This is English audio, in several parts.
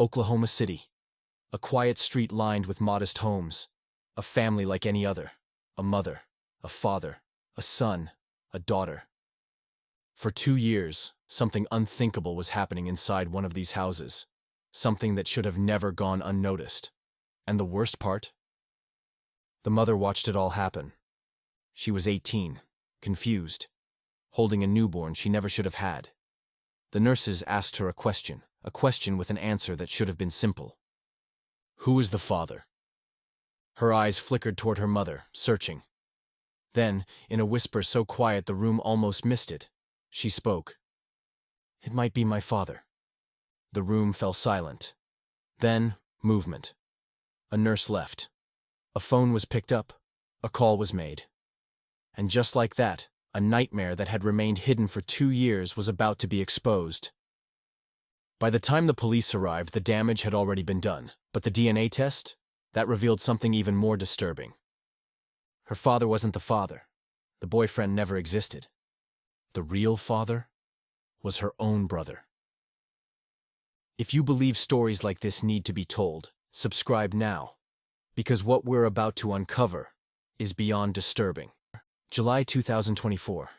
Oklahoma City. A quiet street lined with modest homes. A family like any other. A mother, a father, a son, a daughter. For 2 years, something unthinkable was happening inside one of these houses. Something that should have never gone unnoticed. And the worst part? The mother watched it all happen. She was 18, confused, holding a newborn she never should have had. The nurses asked her a question with an answer that should have been simple. Who is the father? Her eyes flickered toward her mother, searching. Then, in a whisper so quiet the room almost missed it, she spoke. It might be my father. The room fell silent. Then, movement. A nurse left. A phone was picked up. A call was made. And just like that, a nightmare that had remained hidden for 2 years was about to be exposed. By the time the police arrived, the damage had already been done, but the DNA test? That revealed something even more disturbing. Her father wasn't the father. The boyfriend never existed. The real father was her own brother. If you believe stories like this need to be told, subscribe now, because what we're about to uncover is beyond disturbing. July 2024.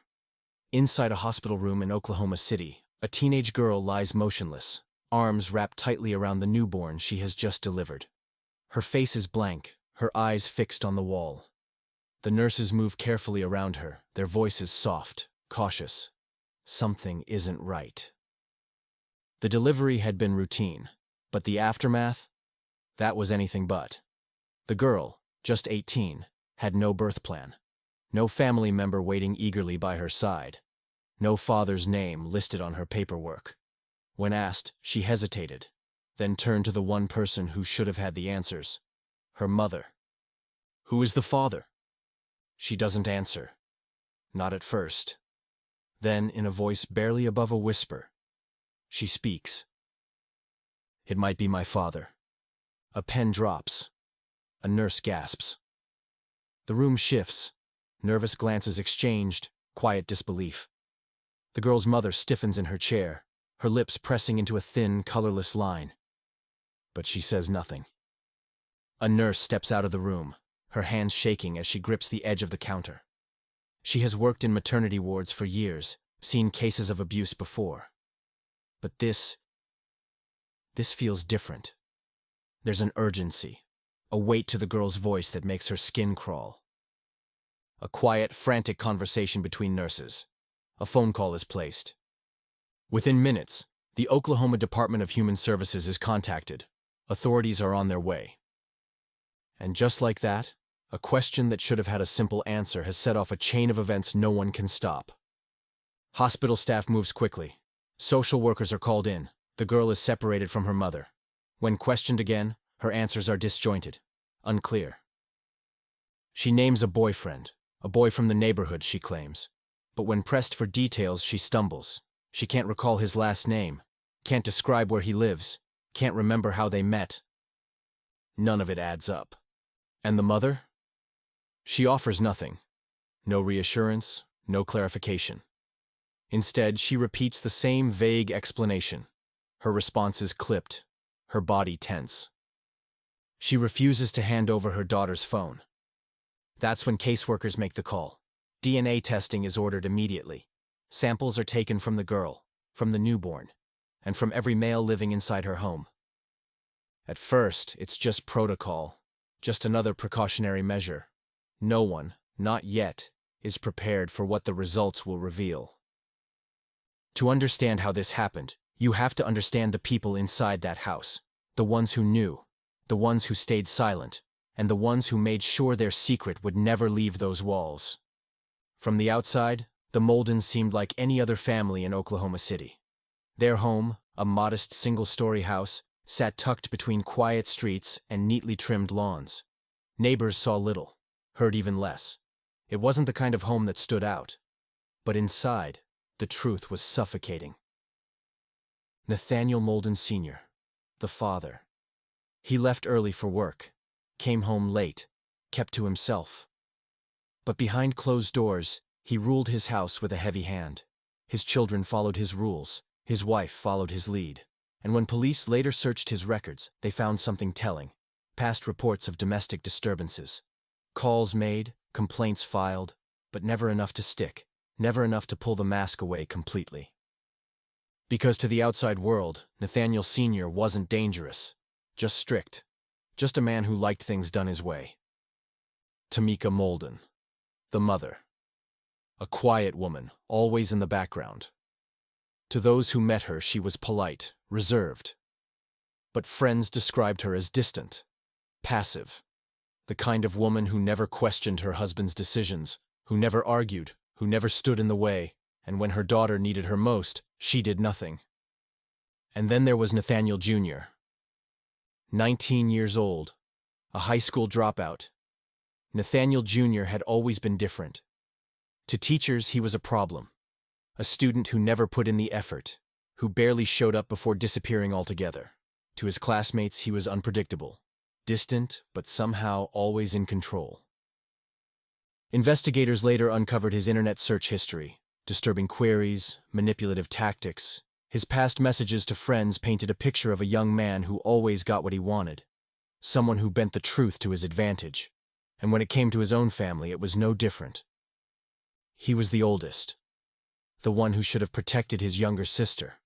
Inside a hospital room in Oklahoma City, a teenage girl lies motionless, arms wrapped tightly around the newborn she has just delivered. Her face is blank, her eyes fixed on the wall. The nurses move carefully around her, their voices soft, cautious. Something isn't right. The delivery had been routine, but the aftermath? That was anything but. The girl, just 18, had no birth plan. No family member waiting eagerly by her side. No father's name listed on her paperwork. When asked, she hesitated, then turned to the one person who should have had the answers. Her mother. Who is the father? She doesn't answer. Not at first. Then, in a voice barely above a whisper, she speaks. It might be my father. A pen drops. A nurse gasps. The room shifts. Nervous glances exchanged, quiet disbelief. The girl's mother stiffens in her chair, her lips pressing into a thin, colorless line. But she says nothing. A nurse steps out of the room, her hands shaking as she grips the edge of the counter. She has worked in maternity wards for years, seen cases of abuse before. But this feels different. There's an urgency, a weight to the girl's voice that makes her skin crawl. A quiet, frantic conversation between nurses. A phone call is placed. Within minutes, the Oklahoma Department of Human Services is contacted. Authorities are on their way. And just like that, a question that should have had a simple answer has set off a chain of events no one can stop. Hospital staff moves quickly. Social workers are called in. The girl is separated from her mother. When questioned again, her answers are disjointed, unclear. She names a boy from the neighborhood, she claims. But when pressed for details, she stumbles. She can't recall his last name, can't describe where he lives, can't remember how they met. None of it adds up. And the mother? She offers nothing. No reassurance, no clarification. Instead, she repeats the same vague explanation. Her response is clipped, her body tense. She refuses to hand over her daughter's phone. That's when caseworkers make the call. DNA testing is ordered immediately. Samples are taken from the girl, from the newborn, and from every male living inside her home. At first, it's just protocol, just another precautionary measure. No one, not yet, is prepared for what the results will reveal. To understand how this happened, you have to understand the people inside that house, the ones who knew, the ones who stayed silent, and the ones who made sure their secret would never leave those walls. From the outside, the Moldens seemed like any other family in Oklahoma City. Their home, a modest single-story house, sat tucked between quiet streets and neatly trimmed lawns. Neighbors saw little, heard even less. It wasn't the kind of home that stood out. But inside, the truth was suffocating. Nathaniel Molden Sr., the father. He left early for work, came home late, kept to himself. But behind closed doors, he ruled his house with a heavy hand. His children followed his rules, his wife followed his lead, And when police later searched his records, they found something telling: past reports of domestic disturbances. Calls made, complaints filed, but never enough to stick, never enough to pull the mask away completely. Because to the outside world, Nathaniel Sr. wasn't dangerous, just strict, just a man who liked things done his way. Tamika Molden, the mother. A quiet woman, always in the background. To those who met her, she was polite, reserved. But friends described her as distant, passive. The kind of woman who never questioned her husband's decisions, who never argued, who never stood in the way, and when her daughter needed her most, she did nothing. And then there was Nathaniel Jr., 19 years old, a high school dropout. Nathaniel Jr. had always been different. To teachers, he was a problem. A student who never put in the effort, who barely showed up before disappearing altogether. To his classmates, he was unpredictable, distant, but somehow always in control. Investigators later uncovered his internet search history, disturbing queries, manipulative tactics. His past messages to friends painted a picture of a young man who always got what he wanted, someone who bent the truth to his advantage. And when it came to his own family, it was no different. He was the oldest, the one who should have protected his younger sister.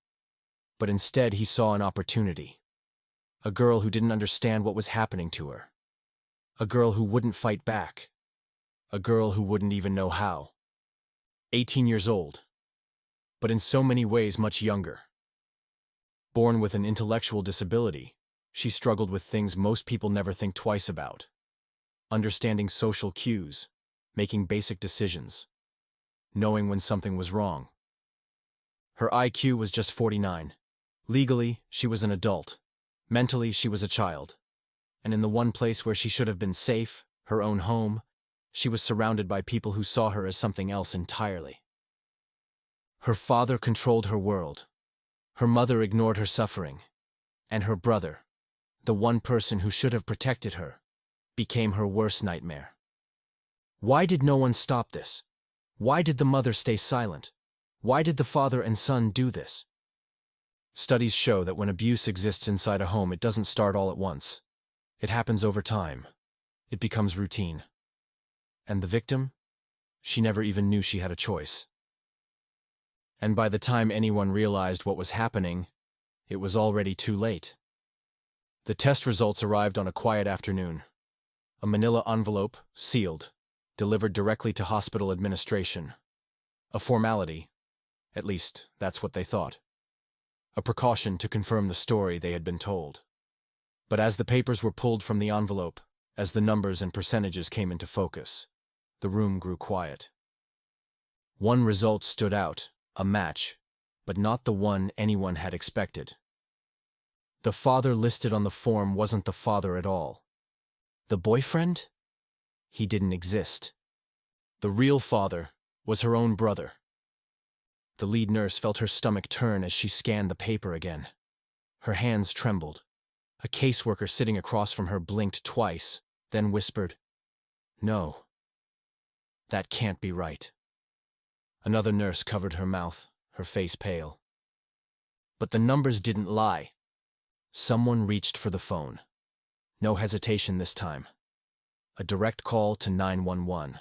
But instead he saw an opportunity. A girl who didn't understand what was happening to her. A girl who wouldn't fight back. A girl who wouldn't even know how. 18 years old, but in so many ways much younger. Born with an intellectual disability, she struggled with things most people never think twice about. Understanding social cues, making basic decisions, knowing when something was wrong. Her IQ was just 49. Legally, she was an adult. Mentally, she was a child. And in the one place where she should have been safe, her own home, she was surrounded by people who saw her as something else entirely. Her father controlled her world. Her mother ignored her suffering. And her brother, the one person who should have protected her, became her worst nightmare. Why did no one stop this? Why did the mother stay silent? Why did the father and son do this? Studies show that when abuse exists inside a home, it doesn't start all at once. It happens over time. It becomes routine. And the victim? She never even knew she had a choice. And by the time anyone realized what was happening, it was already too late. The test results arrived on a quiet afternoon. A manila envelope, sealed, delivered directly to hospital administration. A formality. At least, that's what they thought. A precaution to confirm the story they had been told. But as the papers were pulled from the envelope, as the numbers and percentages came into focus, the room grew quiet. One result stood out, a match, but not the one anyone had expected. The father listed on the form wasn't the father at all. The boyfriend? He didn't exist. The real father was her own brother. The lead nurse felt her stomach turn as she scanned the paper again. Her hands trembled. A caseworker sitting across from her blinked twice, then whispered, "No. That can't be right." Another nurse covered her mouth, her face pale. But the numbers didn't lie. Someone reached for the phone. No hesitation this time. A direct call to 911.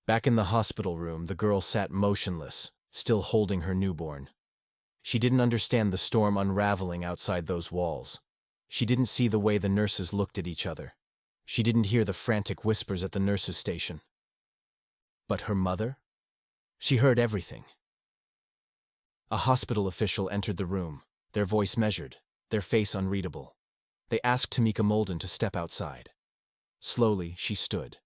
Back in the hospital room, the girl sat motionless, still holding her newborn. She didn't understand the storm unraveling outside those walls. She didn't see the way the nurses looked at each other. She didn't hear the frantic whispers at the nurses' station. But her mother? She heard everything. A hospital official entered the room, their voice measured, their face unreadable. They asked Tamika Molden to step outside. Slowly, she stood.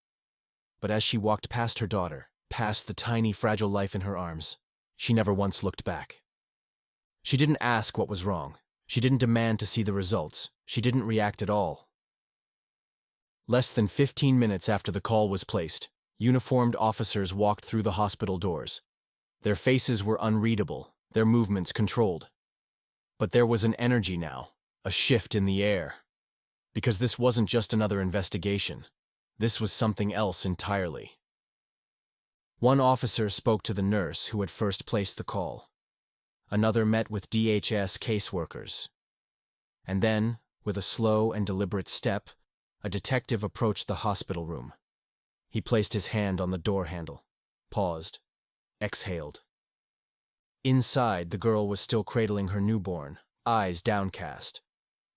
But as she walked past her daughter, past the tiny, fragile life in her arms, she never once looked back. She didn't ask what was wrong. She didn't demand to see the results. She didn't react at all. Less than 15 minutes after the call was placed, uniformed officers walked through the hospital doors. Their faces were unreadable, their movements controlled. But there was an energy now, a shift in the air. Because this wasn't just another investigation. This was something else entirely. One officer spoke to the nurse who had first placed the call. Another met with DHS caseworkers. And then, with a slow and deliberate step, a detective approached the hospital room. He placed his hand on the door handle, paused, exhaled. Inside, the girl was still cradling her newborn, eyes downcast.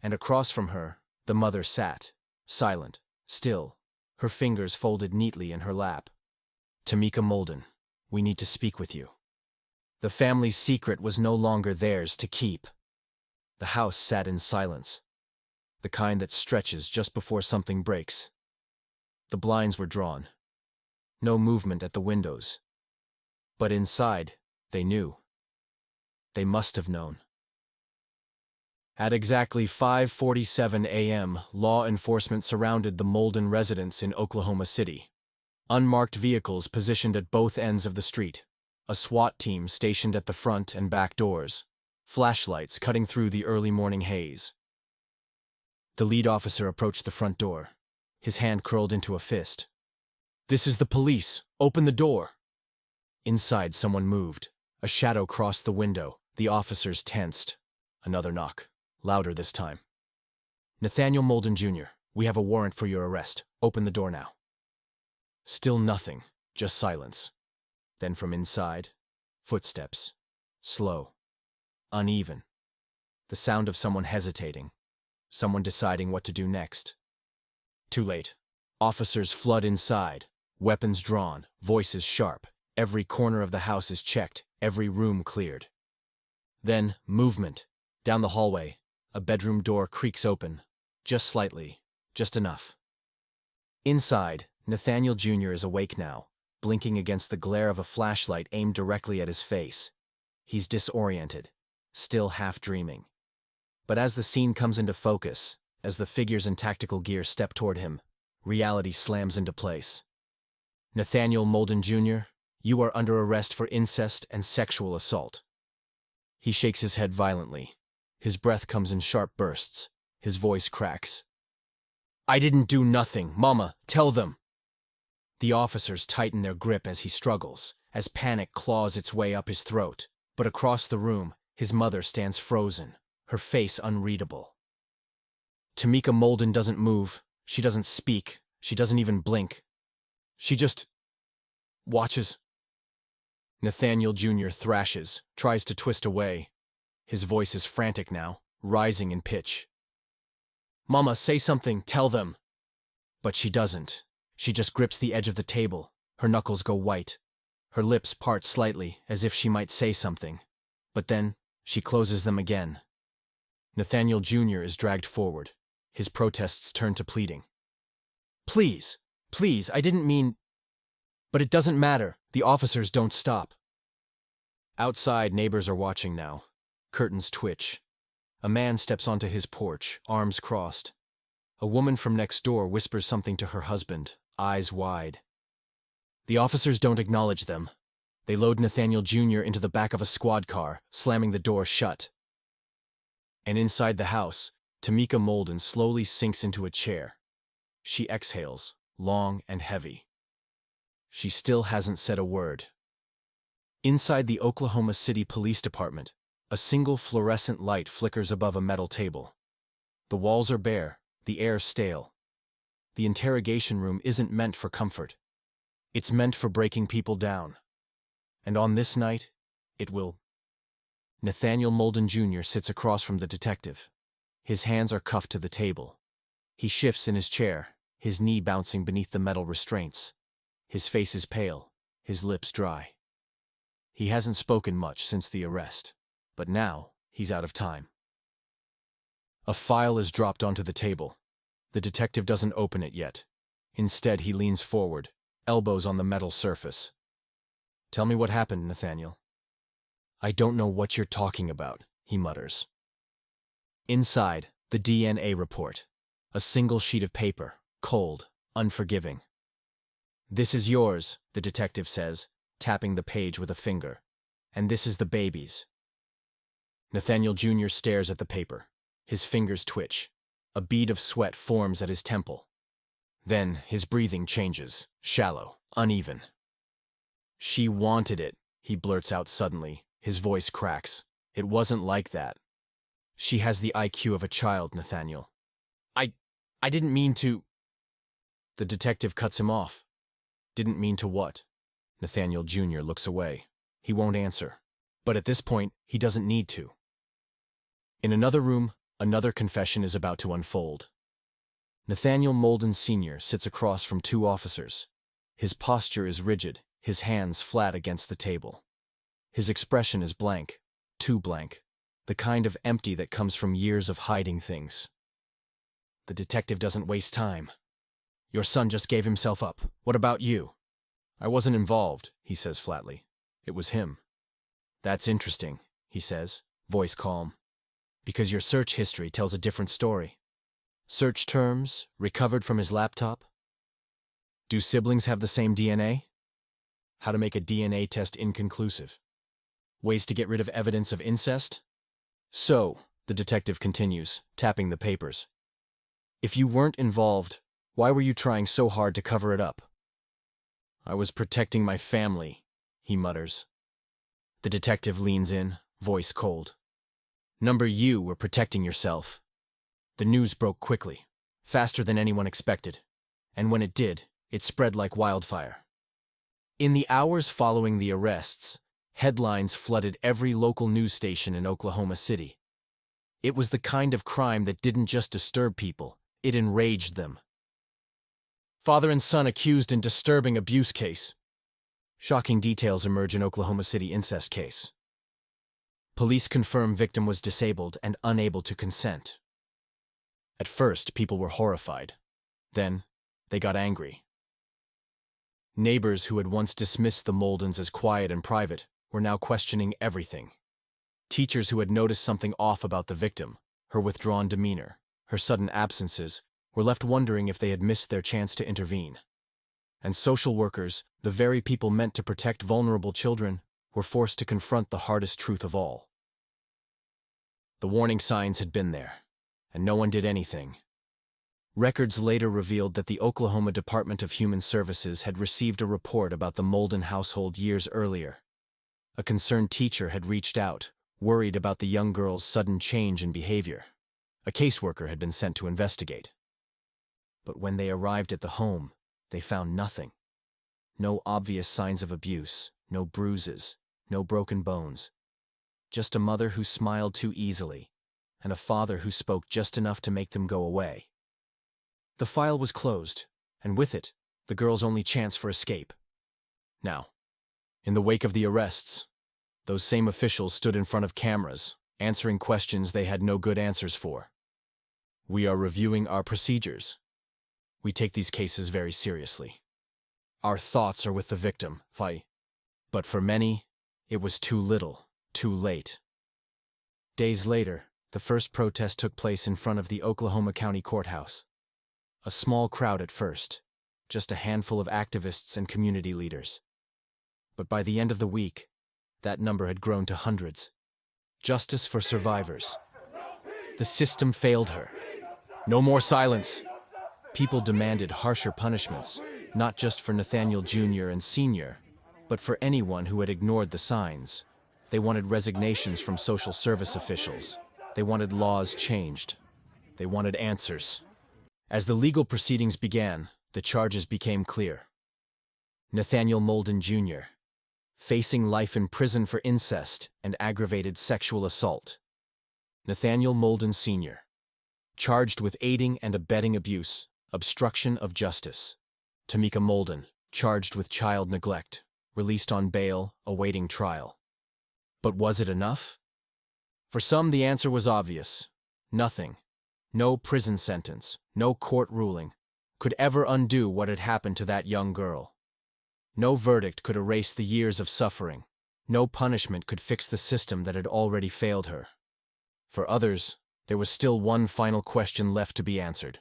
And across from her, the mother sat, silent, still, her fingers folded neatly in her lap. "Tamika Molden, we need to speak with you." The family's secret was no longer theirs to keep. The house sat in silence, the kind that stretches just before something breaks. The blinds were drawn. No movement at the windows. But inside, they knew. They must have known. At exactly 5:47 a.m., law enforcement surrounded the Molden residence in Oklahoma City. Unmarked vehicles positioned at both ends of the street. A SWAT team stationed at the front and back doors. Flashlights cutting through the early morning haze. The lead officer approached the front door, his hand curled into a fist. "This is the police. Open the door." Inside, someone moved. A shadow crossed the window. The officers tensed. Another knock, louder this time. "Nathaniel Molden Jr., we have a warrant for your arrest. Open the door now." Still nothing, just silence. Then from inside, footsteps. Slow. Uneven. The sound of someone hesitating. Someone deciding what to do next. Too late. Officers flood inside. Weapons drawn. Voices sharp. Every corner of the house is checked. Every room cleared. Then, movement. Down the hallway, a bedroom door creaks open. Just slightly. Just enough. Inside, Nathaniel Jr. is awake now, blinking against the glare of a flashlight aimed directly at his face. He's disoriented, still half dreaming. But as the scene comes into focus, as the figures in tactical gear step toward him, reality slams into place. "Nathaniel Molden Jr., you are under arrest for incest and sexual assault." He shakes his head violently. His breath comes in sharp bursts. His voice cracks. "I didn't do nothing. Mama, tell them." The officers tighten their grip as he struggles, as panic claws its way up his throat. But across the room, his mother stands frozen, her face unreadable. Tamika Molden doesn't move. She doesn't speak. She doesn't even blink. She just watches. Nathaniel Jr. thrashes, tries to twist away. His voice is frantic now, rising in pitch. "Mama, say something, tell them." But she doesn't. She just grips the edge of the table. Her knuckles go white. Her lips part slightly, as if she might say something. But then, she closes them again. Nathaniel Jr. is dragged forward. His protests turn to pleading. "Please, please, I didn't mean—" But it doesn't matter. The officers don't stop. Outside, neighbors are watching now. Curtains twitch. A man steps onto his porch, arms crossed. A woman from next door whispers something to her husband, eyes wide. The officers don't acknowledge them. They load Nathaniel Jr. into the back of a squad car, slamming the door shut. And inside the house, Tamika Molden slowly sinks into a chair. She exhales, long and heavy. She still hasn't said a word. Inside the Oklahoma City Police Department, a single fluorescent light flickers above a metal table. The walls are bare, the air stale. The interrogation room isn't meant for comfort. It's meant for breaking people down. And on this night, it will. Nathaniel Molden Jr. sits across from the detective. His hands are cuffed to the table. He shifts in his chair, his knee bouncing beneath the metal restraints. His face is pale, his lips dry. He hasn't spoken much since the arrest, but now he's out of time. A file is dropped onto the table. The detective doesn't open it yet. Instead, he leans forward, elbows on the metal surface. "Tell me what happened, Nathaniel." "I don't know what you're talking about," he mutters. Inside, the DNA report. A single sheet of paper, cold, unforgiving. "This is yours," the detective says, tapping the page with a finger. "And this is the baby's." Nathaniel Jr. stares at the paper. His fingers twitch. A bead of sweat forms at his temple. Then his breathing changes, shallow, uneven. "She wanted it," he blurts out suddenly. His voice cracks. It wasn't like that. She has the IQ of a child, Nathaniel. I didn't mean to. The detective cuts him off. Didn't mean to what? Nathaniel Jr. looks away. He won't answer. But at this point, he doesn't need to. In another room, another confession is about to unfold. Nathaniel Molden Sr. sits across from two officers. His posture is rigid, his hands flat against the table. His expression is blank, too blank, the kind of empty that comes from years of hiding things. The detective doesn't waste time. Your son just gave himself up. What about you? I wasn't involved, he says flatly. It was him. That's interesting, he says, voice calm. Because your search history tells a different story. Search terms, recovered from his laptop. Do siblings have the same DNA? How to make a DNA test inconclusive. Ways to get rid of evidence of incest? So, the detective continues, tapping the papers. If you weren't involved, why were you trying so hard to cover it up? I was protecting my family, he mutters. The detective leans in, voice cold. You were protecting yourself. The news broke quickly, faster than anyone expected, and when it did, it spread like wildfire. In the hours following the arrests, headlines flooded every local news station in Oklahoma City. It was the kind of crime that didn't just disturb people, it enraged them. Father and son accused in disturbing abuse case. Shocking details emerge in Oklahoma City incest case. Police confirm victim was disabled and unable to consent. At first, people were horrified. Then, they got angry. Neighbors who had once dismissed the Moldens as quiet and private were now questioning everything. Teachers who had noticed something off about the victim, her withdrawn demeanor, her sudden absences, were left wondering if they had missed their chance to intervene. And social workers, the very people meant to protect vulnerable children, were forced to confront the hardest truth of all. The warning signs had been there, and no one did anything. Records later revealed that the Oklahoma Department of Human Services had received a report about the Molden household years earlier. A concerned teacher had reached out, worried about the young girl's sudden change in behavior. A caseworker had been sent to investigate. But when they arrived at the home, they found nothing. No obvious signs of abuse, no bruises, no broken bones. Just a mother who smiled too easily, and a father who spoke just enough to make them go away. The file was closed, and with it, the girl's only chance for escape. Now, in the wake of the arrests, those same officials stood in front of cameras, answering questions they had no good answers for. We are reviewing our procedures. We take these cases very seriously. Our thoughts are with the victim, but for many, it was too little, too late. Days later, the first protest took place in front of the Oklahoma County Courthouse. A small crowd at first, just a handful of activists and community leaders. But by the end of the week, that number had grown to hundreds. Justice for survivors. The system failed her. No more silence. People demanded harsher punishments, not just for Nathaniel Jr. and Sr., but for anyone who had ignored the signs. They wanted resignations from social service officials. They wanted laws changed. They wanted answers. As the legal proceedings began, the charges became clear. Nathaniel Molden Jr., facing life in prison for incest and aggravated sexual assault. Nathaniel Molden Sr., charged with aiding and abetting abuse, obstruction of justice. Tamika Molden, charged with child neglect, released on bail, awaiting trial. But was it enough? For some, the answer was obvious. Nothing. No prison sentence, no court ruling, could ever undo what had happened to that young girl. No verdict could erase the years of suffering. No punishment could fix the system that had already failed her. For others, there was still one final question left to be answered.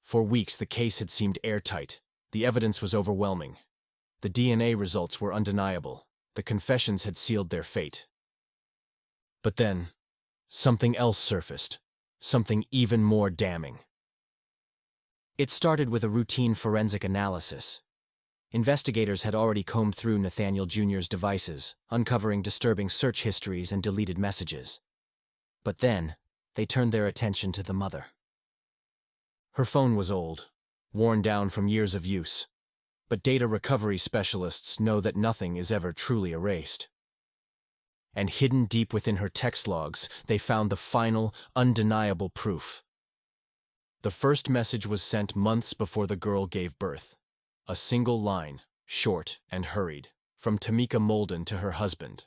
For weeks, the case had seemed airtight. The evidence was overwhelming. The DNA results were undeniable. The confessions had sealed their fate. But then, something else surfaced. Something even more damning. It started with a routine forensic analysis. Investigators had already combed through Nathaniel Jr.'s devices, uncovering disturbing search histories and deleted messages. But then, they turned their attention to the mother. Her phone was old, worn down from years of use, but data recovery specialists know that nothing is ever truly erased. And hidden deep within her text logs, they found the final, undeniable proof. The first message was sent months before the girl gave birth. A single line, short and hurried, from Tamika Molden to her husband.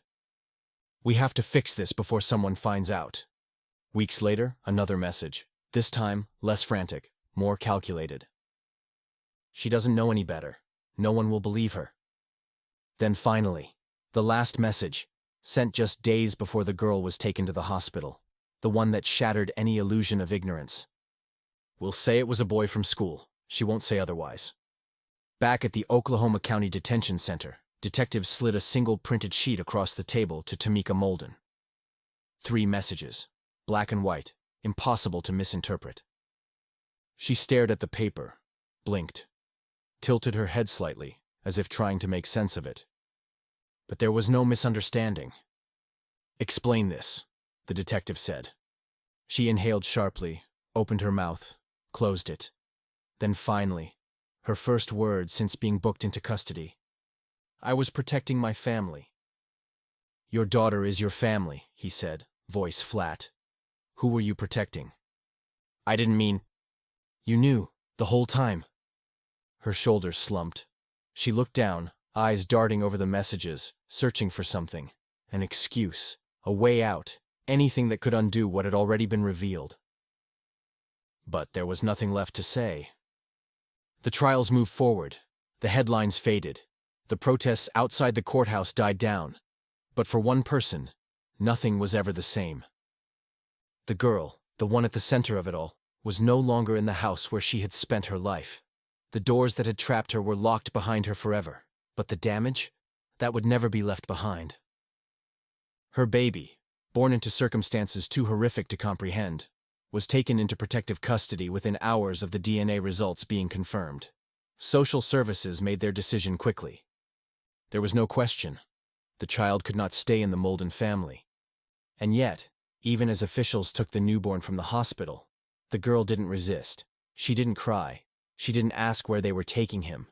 "We have to fix this before someone finds out." Weeks later, another message, this time less frantic, more calculated. "She doesn't know any better. No one will believe her." Then finally, the last message, sent just days before the girl was taken to the hospital, the one that shattered any illusion of ignorance. "We'll say it was a boy from school. She won't say otherwise." Back at the Oklahoma County Detention Center, detectives slid a single printed sheet across the table to Tamika Molden. 3 messages, black and white, impossible to misinterpret. She stared at the paper, blinked, tilted her head slightly, as if trying to make sense of it. But there was no misunderstanding. "Explain this," the detective said. She inhaled sharply, opened her mouth, closed it. Then finally, her first word since being booked into custody. "I was protecting my family." "Your daughter is your family," he said, voice flat. "Who were you protecting?" "I didn't mean—" "You knew, the whole time." Her shoulders slumped. She looked down, eyes darting over the messages, searching for something. An excuse, a way out, anything that could undo what had already been revealed. But there was nothing left to say. The trials moved forward. The headlines faded. The protests outside the courthouse died down. But for one person, nothing was ever the same. The girl, the one at the center of it all, was no longer in the house where she had spent her life. The doors that had trapped her were locked behind her forever. But the damage? That would never be left behind. Her baby, born into circumstances too horrific to comprehend, was taken into protective custody within hours of the DNA results being confirmed. Social services made their decision quickly. There was no question. The child could not stay in the Molden family. And yet, even as officials took the newborn from the hospital, the girl didn't resist. She didn't cry. She didn't ask where they were taking him.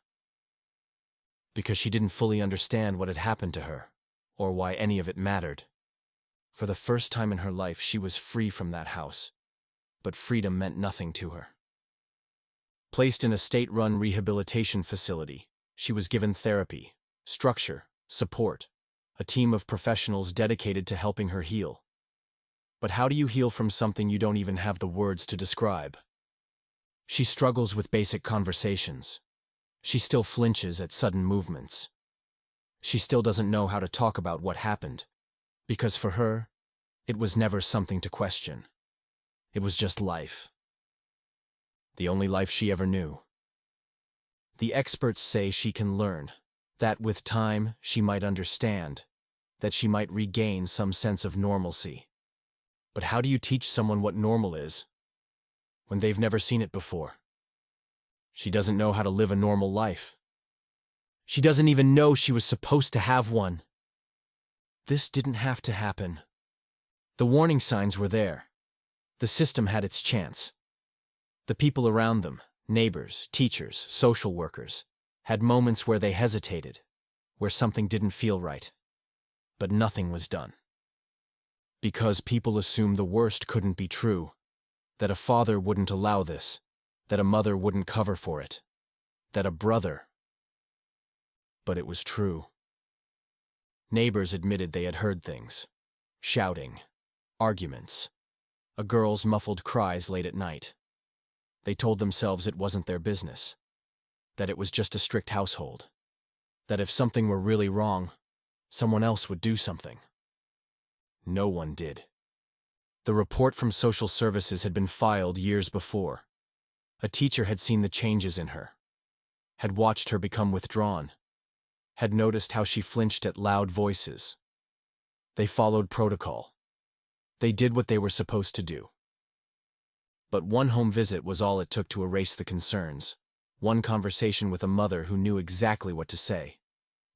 Because she didn't fully understand what had happened to her, or why any of it mattered. For the first time in her life, she was free from that house. But freedom meant nothing to her. Placed in a state-run rehabilitation facility, she was given therapy, structure, support, a team of professionals dedicated to helping her heal. But how do you heal from something you don't even have the words to describe? She struggles with basic conversations. She still flinches at sudden movements. She still doesn't know how to talk about what happened, because for her, it was never something to question. It was just life. The only life she ever knew. The experts say she can learn, that with time she might understand, that she might regain some sense of normalcy. But how do you teach someone what normal is when they've never seen it before? She doesn't know how to live a normal life. She doesn't even know she was supposed to have one. This didn't have to happen. The warning signs were there. The system had its chance. The people around them, neighbors, teachers, social workers, had moments where they hesitated, where something didn't feel right. But nothing was done. Because people assumed the worst couldn't be true, that a father wouldn't allow this, that a mother wouldn't cover for it, that a brother. But it was true. Neighbors admitted they had heard things. Shouting, arguments, a girl's muffled cries late at night. They told themselves it wasn't their business, that it was just a strict household, that if something were really wrong, someone else would do something. No one did. The report from social services had been filed years before. A teacher had seen the changes in her, had watched her become withdrawn, had noticed how she flinched at loud voices. They followed protocol. They did what they were supposed to do. But one home visit was all it took to erase the concerns. One conversation with a mother who knew exactly what to say.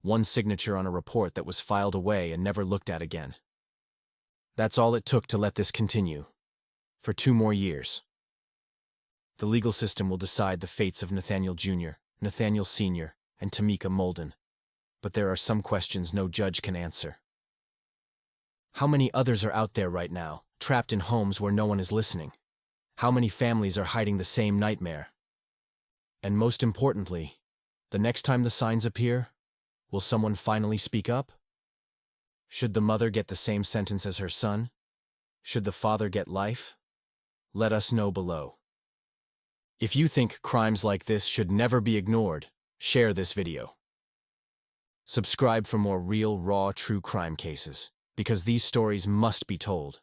One signature on a report that was filed away and never looked at again. That's all it took to let this continue. For 2 more years. The legal system will decide the fates of Nathaniel Jr., Nathaniel Sr., and Tamika Molden. But there are some questions no judge can answer. How many others are out there right now, trapped in homes where no one is listening? How many families are hiding the same nightmare? And most importantly, the next time the signs appear, will someone finally speak up? Should the mother get the same sentence as her son? Should the father get life? Let us know below. If you think crimes like this should never be ignored, share this video. Subscribe for more real, raw, true crime cases, because these stories must be told.